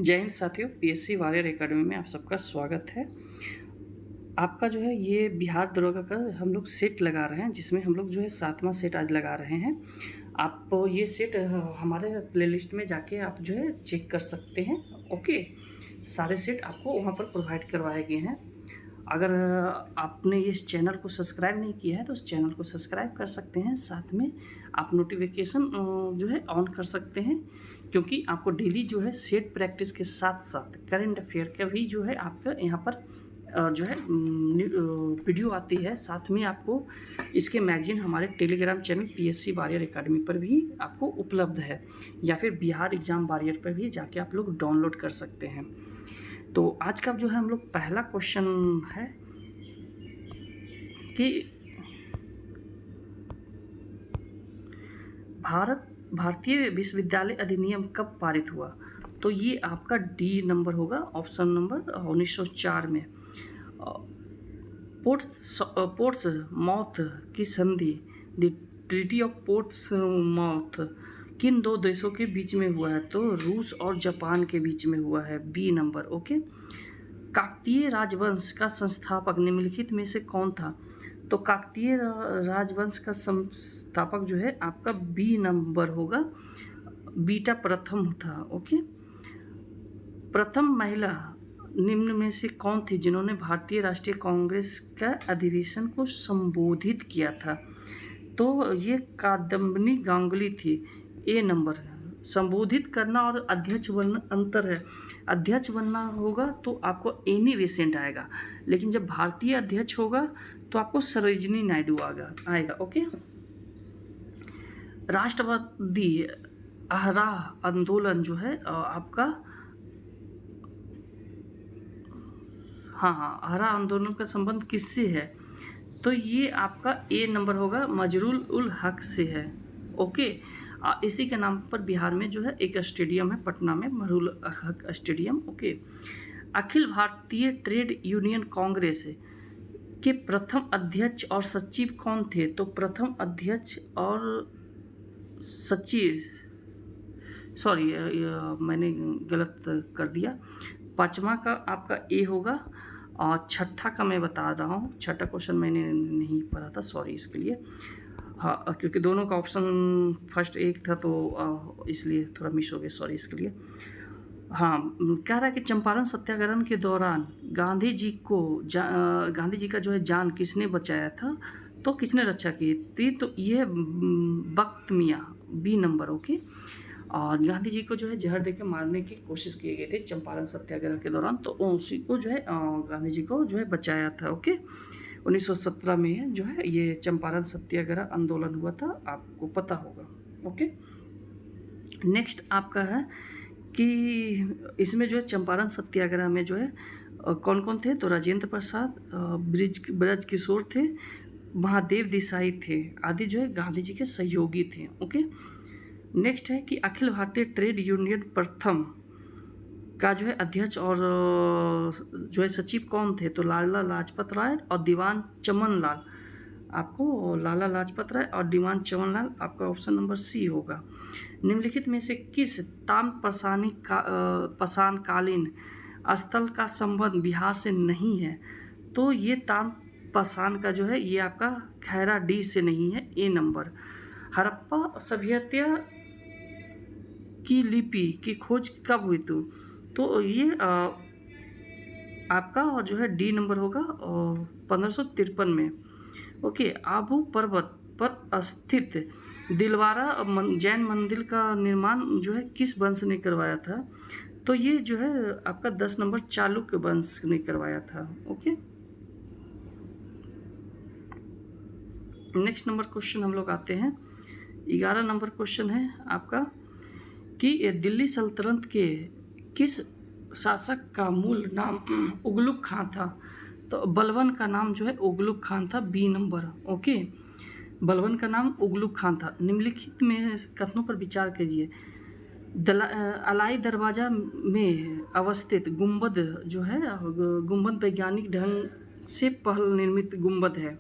जय हिंद साथियों, PSC warrior academy में आप सबका स्वागत है। आपका जो है ये बिहार दरोगा का हम लोग सेट लगा रहे हैं, जिसमें हम लोग जो है 7वां सेट आज लगा रहे हैं। आप ये सेट हमारे प्लेलिस्ट में जाके आप जो है चेक कर सकते हैं। ओके, सारे सेट आपको वहाँ पर प्रोवाइड करवाए गए हैं। अगर आपने इस चैनल को सब्सक्राइब नहीं किया है तो उस चैनल को सब्सक्राइब कर सकते हैं। साथ में आप नोटिफिकेशन जो है ऑन कर सकते हैं, क्योंकि आपको डेली जो है सेट प्रैक्टिस के साथ साथ करंट अफेयर का भी जो है आपका यहाँ पर जो है वीडियो आती है। साथ में आपको इसके मैगजीन हमारे Telegram channel PSC warrior academy पर भी आपको उपलब्ध है, या फिर बिहार एग्जाम वॉरियर पर भी जाके आप लोग डाउनलोड कर सकते हैं। तो आज का जो है हम लोग पहला क्वेश्चन है कि भारतीय विश्वविद्यालय अधिनियम कब पारित हुआ। तो ये आपका डी नंबर होगा, ऑप्शन नंबर 1904 में। पोर्ट्स माउथ की संधि, the treaty of ports mouth, किन दो देशों के बीच में हुआ है। तो रूस और जापान के बीच में हुआ है, बी नंबर। ओके, काकतीय राजवंश का संस्थापक निम्नलिखित में से कौन था। तो काकतीय राजवंश का संस्थापक जो है आपका बी नंबर होगा, बीटा प्रथम था। ओके, प्रथम महिला निम्न में से कौन थी जिन्होंने भारतीय राष्ट्रीय कांग्रेस का अधिवेशन को संबोधित किया था। तो ये कादम्बिनी गांगुली थी, ए नंबर। संबोधित करना और अध्यक्ष बनना अंतर है। अध्यक्ष बनना होगा तो आपको एनी बेसेंट आएगा, लेकिन जब भारतीय अध्यक्ष होगा तो आपको सरोजिनी नायडू आएगा। ओके, राष्ट्रवादी आहरा आंदोलन जो है आपका आहरा आंदोलन का संबंध किससे है। तो ये आपका ए नंबर होगा, मजरूल उल हक से है। ओके, इसी के नाम पर बिहार में जो है एक स्टेडियम है, पटना में मजरूल हक stadium. Okay, Akhil Bharatiya trade union Congress के प्रथम अध्यक्ष और सचिव कौन थे। तो प्रथम अध्यक्ष और सचिव, सॉरी मैंने गलत कर दिया। पाँचवा का आपका ए होगा और छठा का मैं बता रहा हूँ। छठा क्वेश्चन मैंने नहीं पढ़ा था, सॉरी इसके लिए। हाँ, क्योंकि दोनों का ऑप्शन फर्स्ट एक था तो इसलिए थोड़ा मिस हो गया, सॉरी इसके लिए। हाँ, कह रहा है कि चंपारण सत्याग्रह के दौरान गांधी जी का जो है जान किसने बचाया था। तो किसने रक्षा की थी। तो ये बख्त मियाँ, बी नंबर। ओके, और गांधी जी को जो है जहर देकर मारने की कोशिश की गई थी चंपारण सत्याग्रह के दौरान, तो उसी को जो है गांधी जी को जो है बचाया था। ओके, 1917 में जो है ये चंपारण सत्याग्रह आंदोलन हुआ था, आपको पता होगा। ओके, नेक्स्ट आपका है कि इसमें जो है चंपारण सत्याग्रह में जो है कौन कौन थे। तो राजेंद्र प्रसाद, ब्रज किशोर थे, महादेव देसाई थे, आदि जो है गांधी जी के सहयोगी थे। ओके, नेक्स्ट है कि अखिल भारतीय ट्रेड यूनियन प्रथम का जो है अध्यक्ष और जो है सचिव कौन थे। तो लाला लाजपत राय और दीवान चमन लाल। आपको लाला लाजपत राय और दीवान चमन लाल, आपका ऑप्शन नंबर सी होगा। निम्नलिखित में से किस पाषाणकालीन स्थल का संबंध बिहार से नहीं है। तो ये पाषाण का जो है ये आपका खैरा डी से नहीं है, ए नंबर। हड़प्पा सभ्यता की लिपि की खोज कब हुई। तो ये आपका जो है डी नंबर होगा 1553 में। ओके, आबू पर्वत पर स्थित दिलवारा जैन मंदिर का निर्माण जो है किस वंश ने करवाया था। तो ये जो है आपका 10 नंबर चालुक्य वंश ने करवाया था। ओके, नेक्स्ट नंबर क्वेश्चन हम लोग आते हैं। 11 नंबर क्वेश्चन है आपका कि दिल्ली सल्तनत के किस शासक का मूल नाम उगलुक खां था। तो बलबन का नाम जो है उगलुक खान था, बी नंबर। ओके, बलबन का नाम उगलुक खान था। निम्नलिखित में कथनों पर विचार कीजिए। अलाई दरवाजा में अवस्थित गुंबद जो है, गुंबद वैज्ञानिक ढंग से पहल निर्मित गुंबद है।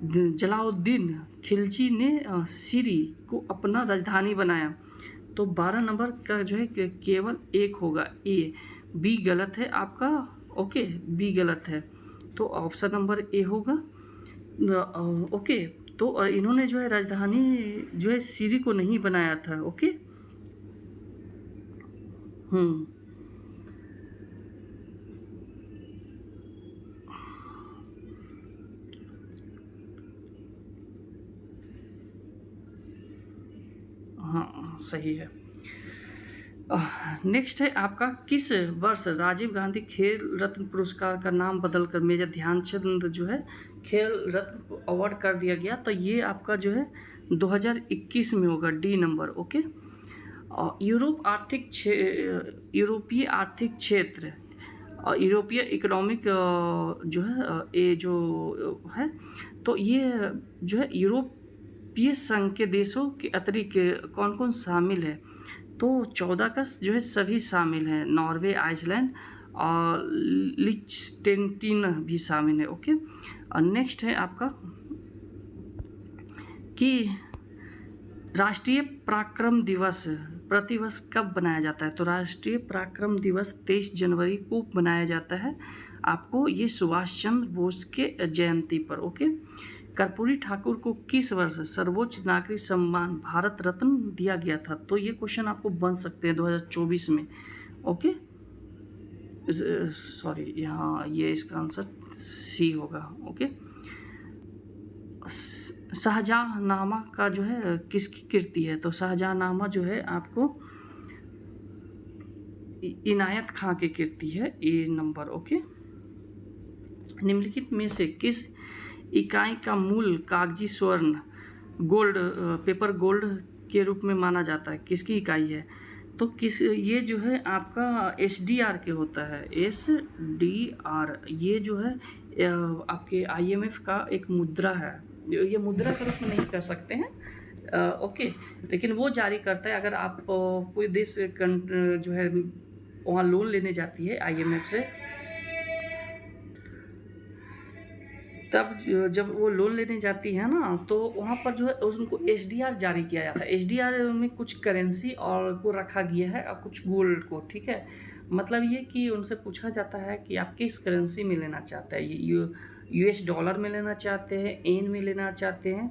जलाउद्दीन खिलजी ने सीरी को अपना राजधानी बनाया। तो 12 नंबर का जो है केवल एक होगा, ए। बी गलत है आपका, ओके, बी गलत है, तो ऑप्शन नंबर ए होगा। ओके, तो इन्होंने जो है राजधानी जो है सीरी को नहीं बनाया था, ओके। हम्म हाँ, सही है। नेक्स्ट है आपका, किस वर्ष राजीव गांधी खेल रत्न पुरस्कार का नाम बदलकर मेजर ध्यानचंद जो है खेल रत्न अवार्ड कर दिया गया? तो ये आपका जो है 2021 में होगा, डी नंबर, ओके। और यूरोपीय आर्थिक क्षेत्र और यूरोपीय इकोनॉमिक जो है ये जो है, तो ये जो है यूरोपीय संघ के देशों के अतिरिक्त कौन कौन शामिल है? तो 14 का जो है सभी शामिल हैं, नॉर्वे, आइसलैंड और लिechtenstein भी शामिल है, ओके। और नेक्स्ट है आपका कि राष्ट्रीय पराक्रम दिवस प्रतिवर्ष कब बनाया जाता है? तो राष्ट्रीय पराक्रम दिवस 23 जनवरी को बनाया जाता है आपको, ये सुभाष चंद्र बोस के जयंती पर, ओके। कर्पूरी ठाकुर को किस वर्ष सर्वोच्च नागरिक सम्मान भारत रत्न दिया गया था? तो ये क्वेश्चन आपको बन सकते हैं 2024 में, ओके। सॉरी, यहाँ ये इसका आंसर सी होगा, ओके। शाहजहाँनामा का जो है किसकी कृति है? तो शाहजहाँनामा जो है आपको इनायत खां की कृति है, ए नंबर, ओके। निम्नलिखित में से किस इकाई का मूल कागजी स्वर्ण गोल्ड पेपर गोल्ड के रूप में माना जाता है? किसकी इकाई है? तो किस ये जो है आपका SDR के होता है, SDR, ये जो है आपके IMF का एक मुद्रा है। ये मुद्रा के रूप में नहीं कह सकते हैं, ओके, लेकिन वो जारी करता है। अगर आप कोई देश जो है वहाँ लोन लेने जाती है IMF से, तब जब वो लोन लेने जाती है ना, तो वहाँ पर जो है उनको SDR जारी किया जाता है। SDR में कुछ करेंसी और को रखा गया है और कुछ गोल्ड को, ठीक है। मतलब ये कि उनसे पूछा जाता है कि आप किस करेंसी में लेना चाहते हैं, US डॉलर में लेना चाहते हैं, एन में लेना चाहते हैं,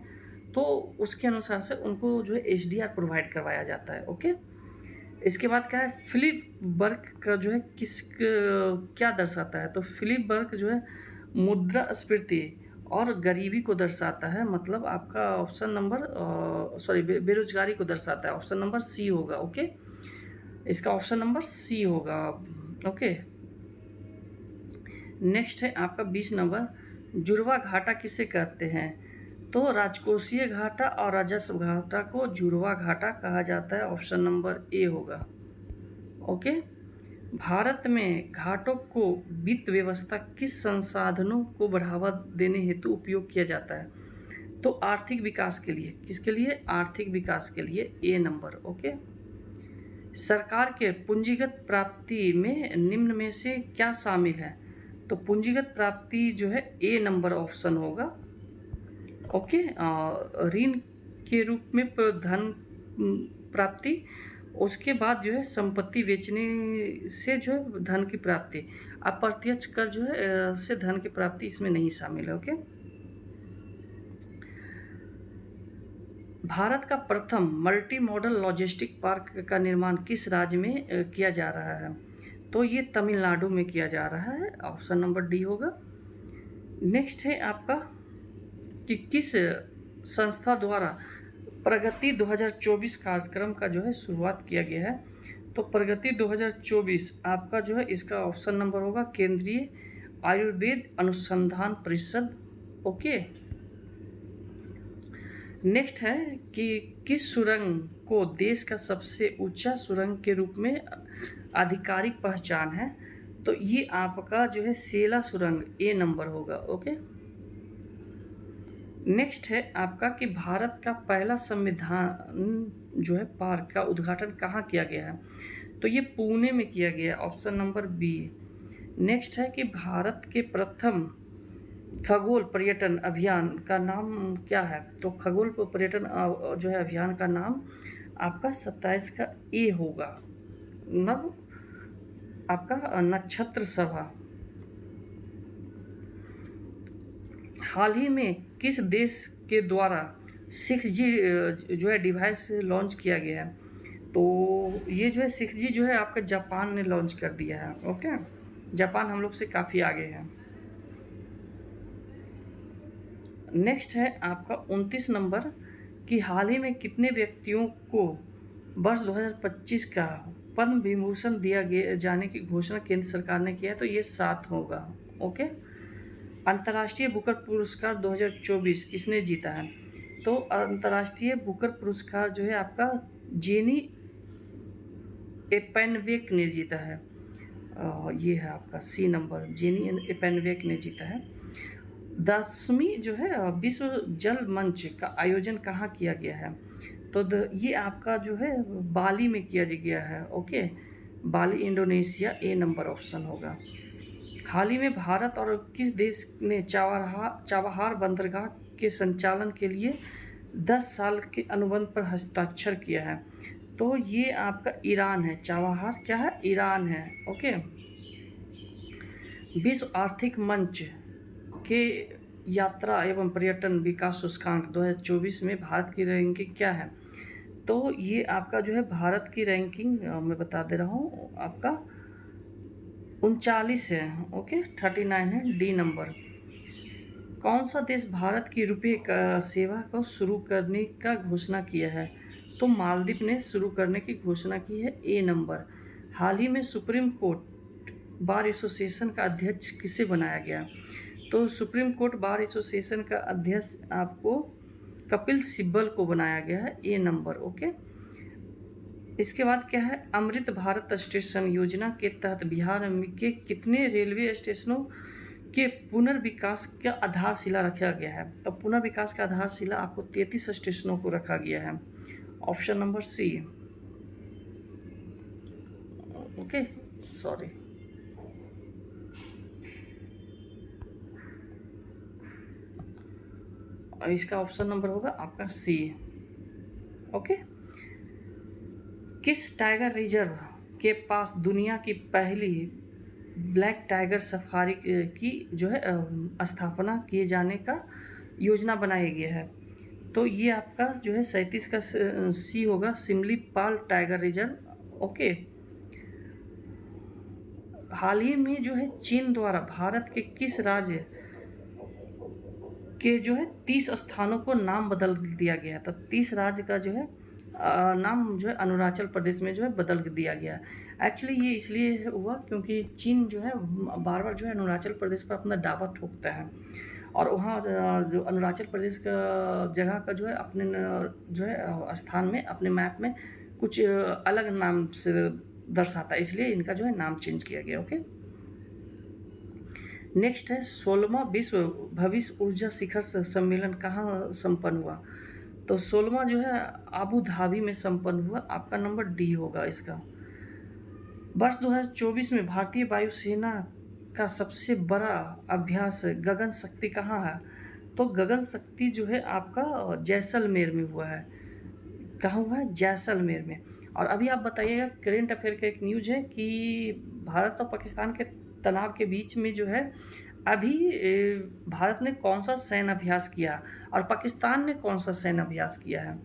तो उसके अनुसार से उनको जो है SDR प्रोवाइड करवाया जाता है, ओके। इसके बाद क्या है, फिलिप बर्क का जो है क्या दर्शाता है? तो फिलिप बर्क जो है मुद्रास्फीति और गरीबी को दर्शाता है, मतलब आपका ऑप्शन नंबर सॉरी बेरोजगारी को दर्शाता है, ऑप्शन नंबर सी होगा, ओके। इसका ऑप्शन नंबर सी होगा, ओके। नेक्स्ट है आपका 20 नंबर, जुड़वा घाटा किसे कहते हैं? तो राजकोषीय घाटा और राजस्व घाटा को जुड़वा घाटा कहा जाता है, ऑप्शन नंबर ए होगा, ओके। भारत में घाटों को वित्त व्यवस्था किस संसाधनों को बढ़ावा देने हेतु उपयोग किया जाता है? तो आर्थिक विकास के लिए, किसके लिए? आर्थिक विकास के लिए, ए नंबर, ओके। सरकार के पूंजीगत प्राप्ति में निम्न में से क्या शामिल है? तो पूंजीगत प्राप्ति जो है ए नंबर ऑप्शन होगा, ओके। ऋण के रूप में धन प्राप्ति, उसके बाद जो है संपत्ति बेचने से जो है धन की प्राप्ति, अप्रत्यक्ष कर जो है से धन की प्राप्ति इसमें नहीं शामिल है, ओके। भारत का प्रथम मल्टी मॉडल लॉजिस्टिक पार्क का निर्माण किस राज्य में किया जा रहा है? तो ये तमिलनाडु में किया जा रहा है, ऑप्शन नंबर डी होगा। नेक्स्ट है आपका कि किस संस्था द्वारा प्रगति 2024 कार्यक्रम का जो है शुरुआत किया गया है? तो प्रगति 2024 आपका जो है इसका ऑप्शन नंबर होगा केंद्रीय आयुर्वेद अनुसंधान परिषद, ओके। नेक्स्ट है कि किस सुरंग को देश का सबसे ऊंचा सुरंग के रूप में आधिकारिक पहचान है? तो ये आपका जो है सेला सुरंग, ए नंबर होगा, ओके। नेक्स्ट है आपका कि भारत का पहला संविधान जो है पार्क का उद्घाटन कहाँ किया गया है? तो ये पुणे में किया गया है, ऑप्शन नंबर बी। नेक्स्ट है कि भारत के प्रथम खगोल पर्यटन अभियान का नाम क्या है? तो खगोल पर्यटन जो है अभियान का नाम आपका 27 का ए होगा, नव आपका नक्षत्र सभा। हाल ही में किस देश के द्वारा 6G जो है डिवाइस लॉन्च किया गया है? तो ये जो है 6G जो है आपका जापान ने लॉन्च कर दिया है। ओके, जापान हम लोग से काफ़ी आगे है। नेक्स्ट है आपका 29 नंबर कि हाल ही में कितने व्यक्तियों को वर्ष 2025 का पद्म विभूषण दिया गया जाने की घोषणा केंद्र सरकार ने किया है? तो ये 7 होगा। ओके, अंतर्राष्ट्रीय बुकर पुरस्कार 2024 किसने जीता है? तो अंतर्राष्ट्रीय बुकर पुरस्कार जो है आपका जेनी एपेनवेक ने जीता है। ये है आपका सी नंबर, जेनी एपेनवेक ने जीता है। 10वीं जो है विश्व जल मंच का आयोजन कहाँ किया गया है? तो ये आपका जो है बाली में किया गया है। ओके, बाली इंडोनेशिया, ए नंबर ऑप्शन होगा। हाल ही में भारत और किस देश ने चाबहार बंदरगाह के संचालन के लिए 10 साल के अनुबंध पर हस्ताक्षर किया है? तो ये आपका ईरान है। चाबहार क्या है? ईरान है। ओके, विश्व आर्थिक मंच के यात्रा एवं पर्यटन विकास सूचकांक 2024 में भारत की रैंकिंग क्या है? तो ये आपका जो है भारत की रैंकिंग मैं बता दे रहा हूँ, आपका 39 है। ओके, 39 है, डी नंबर। कौन सा देश भारत की रुपये का सेवा को शुरू करने का घोषणा किया है? तो मालदीव ने शुरू करने की घोषणा की है, ए नंबर। हाल ही में सुप्रीम कोर्ट बार एसोसिएशन का अध्यक्ष किसे बनाया गया? तो सुप्रीम कोर्ट बार एसोसिएशन का अध्यक्ष आपको कपिल सिब्बल को बनाया गया है, ए नंबर। ओके, इसके बाद क्या है? अमृत भारत स्टेशन योजना के तहत बिहार के कितने रेलवे स्टेशनों के पुनर्विकास का आधारशिला रखा गया है? तो पुनर्विकास का आधारशिला आपको 33 स्टेशनों को रखा गया है, option number C. Okay, sorry. इसका ऑप्शन नंबर होगा आपका सी। ओके, किस टाइगर रिजर्व के पास दुनिया की पहली ब्लैक टाइगर सफारी की जो है स्थापना किए जाने का योजना बनाया गया है? तो ये आपका जो है 37 का सी होगा, सिमलीपाल टाइगर रिजर्व। ओके, हाल ही में जो है चीन द्वारा भारत के किस राज्य के जो है 30 स्थानों को नाम बदल दिया गया? तो 30 राज्य का जो है नाम जो है अरुणाचल प्रदेश में जो है बदल दिया गया। एक्चुअली ये इसलिए हुआ क्योंकि चीन जो है बार बार जो है अरुणाचल प्रदेश पर अपना दावा ठोकता है, और वहाँ जो अरुणाचल प्रदेश का जगह का जो है अपने जो है स्थान में अपने मैप में कुछ अलग नाम से दर्शाता है, इसलिए इनका जो है नाम चेंज किया गया। ओके, नेक्स्ट है 16वां विश्व भविष्य ऊर्जा शिखर सम्मेलन कहाँ संपन्न हुआ? तो 16वां जो है आबू धाबी में संपन्न हुआ, आपका नंबर डी होगा इसका। वर्ष 2024 में भारतीय वायुसेना का सबसे बड़ा अभ्यास गगन शक्ति कहाँ है? तो गगन शक्ति जो है आपका जैसलमेर में हुआ है। कहाँ हुआ है? जैसलमेर में। और अभी आप बताइएगा, करेंट अफेयर का एक न्यूज है कि भारत और पाकिस्तान के तनाव के बीच में जो है अभी भारत ने कौन सा सैन्य अभ्यास किया और पाकिस्तान ने कौन सा सैन्य अभ्यास किया है?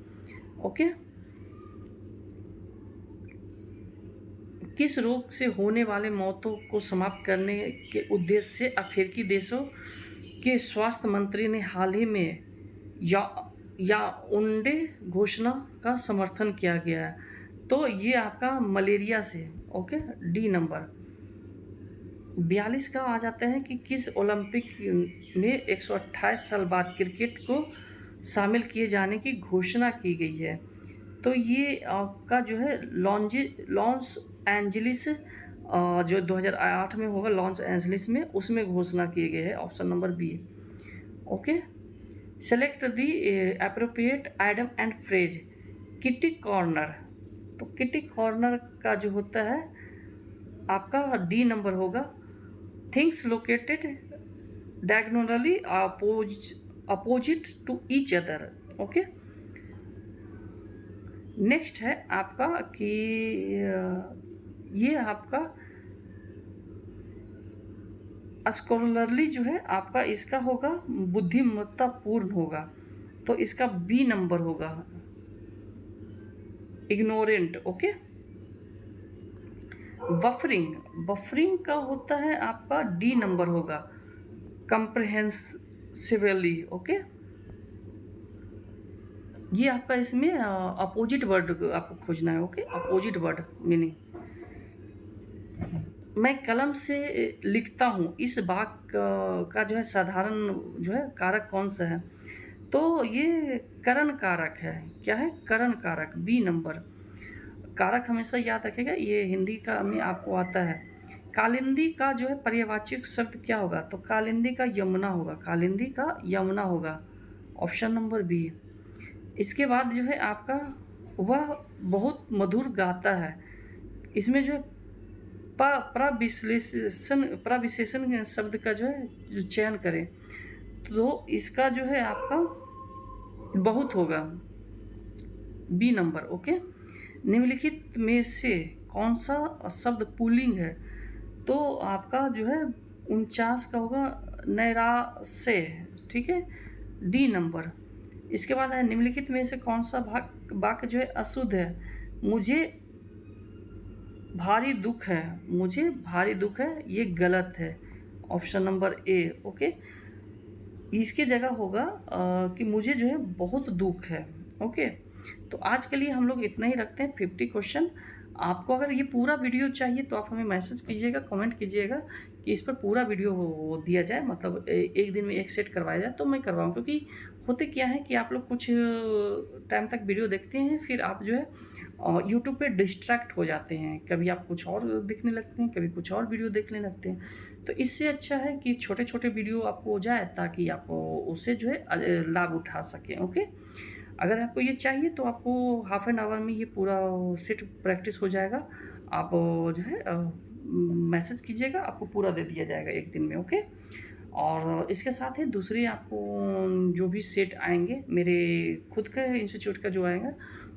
ओके, किस रोग से होने वाले मौतों को समाप्त करने के उद्देश्य से अफ्रीकी देशों के स्वास्थ्य मंत्री ने हाल ही में याओंडे घोषणा का समर्थन किया गया है? तो ये आपका मलेरिया से। Okay, D number. 42 का आ जाते हैं कि किस ओलंपिक में 128 साल बाद क्रिकेट को शामिल किए जाने की घोषणा की गई है? तो ये आपका जो है लॉस एंजलिस जो 2008 में होगा, लॉस एंजलिस में, उसमें घोषणा किए गए हैं, option number B. Okay, select the appropriate item and phrase kitty corner. तो किटी कॉर्नर का जो होता है आपका डी नंबर होगा, things located diagonally opposite to each other. Okay, next है आपका कि ये आपका स्कॉलरली जो है आपका इसका होगा बुद्धिमत्तापूर्ण होगा, तो इसका बी नंबर होगा। Ignorant, okay. बफरिंग, बफरिंग का होता है आपका डी नंबर होगा। कंप्रहेंसिवली, ओके। ये आपका इसमें अपोजिट वर्ड आपको खोजना है, ओके। Opposite word meaning. मैं कलम से लिखता हूँ, इस वाक्य का जो है साधारण जो है कारक कौन सा है? तो ये करण कारक है। क्या है? करण कारक, बी नंबर। कारक हमेशा याद रखिएगा, ये हिंदी का में आपको आता है। कालिंदी का जो है पर्यायवाची शब्द क्या होगा? तो कालिंदी का यमुना होगा, कालिंदी का यमुना होगा, ऑप्शन नंबर बी। इसके बाद जो है आपका वह बहुत मधुर गाता है, इसमें जो है प्रविशेषण शब्द का जो है जो चयन करें, तो इसका जो है आपका बहुत होगा, बी नंबर, ओके। निम्नलिखित में से कौन सा शब्द पुल्लिंग है? तो आपका जो है 49 का होगा नैराश्य, ठीक है, डी नंबर। इसके बाद है निम्नलिखित में से कौन सा वाक्य जो है अशुद्ध है? मुझे भारी दुख है, मुझे भारी दुख है, ये गलत है, ऑप्शन नंबर ए, ओके। इसकी जगह होगा कि मुझे जो है बहुत दुख है, ओके। तो आज के लिए हम लोग इतना ही रखते हैं, 50 क्वेश्चन। आपको अगर ये पूरा वीडियो चाहिए तो आप हमें मैसेज कीजिएगा, कमेंट कीजिएगा कि इस पर पूरा वीडियो दिया जाए, मतलब एक दिन में एक सेट करवाया जाए, तो मैं करवाऊँ। क्योंकि होते क्या है कि आप लोग कुछ टाइम तक वीडियो देखते हैं, फिर आप जो है यूट्यूब पे डिस्ट्रैक्ट हो जाते हैं, कभी आप कुछ और देखने लगते हैं, कभी कुछ और वीडियो देखने लगते हैं। तो इससे अच्छा है कि छोटे छोटे वीडियो आपको हो जाए, ताकि आप उससे जो है लाभ उठा सकें, ओके। अगर आपको ये चाहिए तो आपको हाफ एन आवर में ये पूरा सेट प्रैक्टिस हो जाएगा। आप जो है मैसेज कीजिएगा, आपको पूरा दे दिया जाएगा एक दिन में, ओके। और इसके साथ ही दूसरे आपको जो भी सेट आएंगे मेरे खुद के इंस्टीट्यूट का जो आएगा,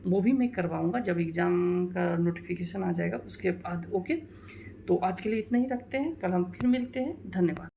वो भी मैं करवाऊँगा जब एग्ज़ाम का नोटिफिकेशन आ जाएगा उसके बाद, ओके। तो आज के लिए इतना ही रखते हैं, कल हम फिर मिलते हैं, धन्यवाद।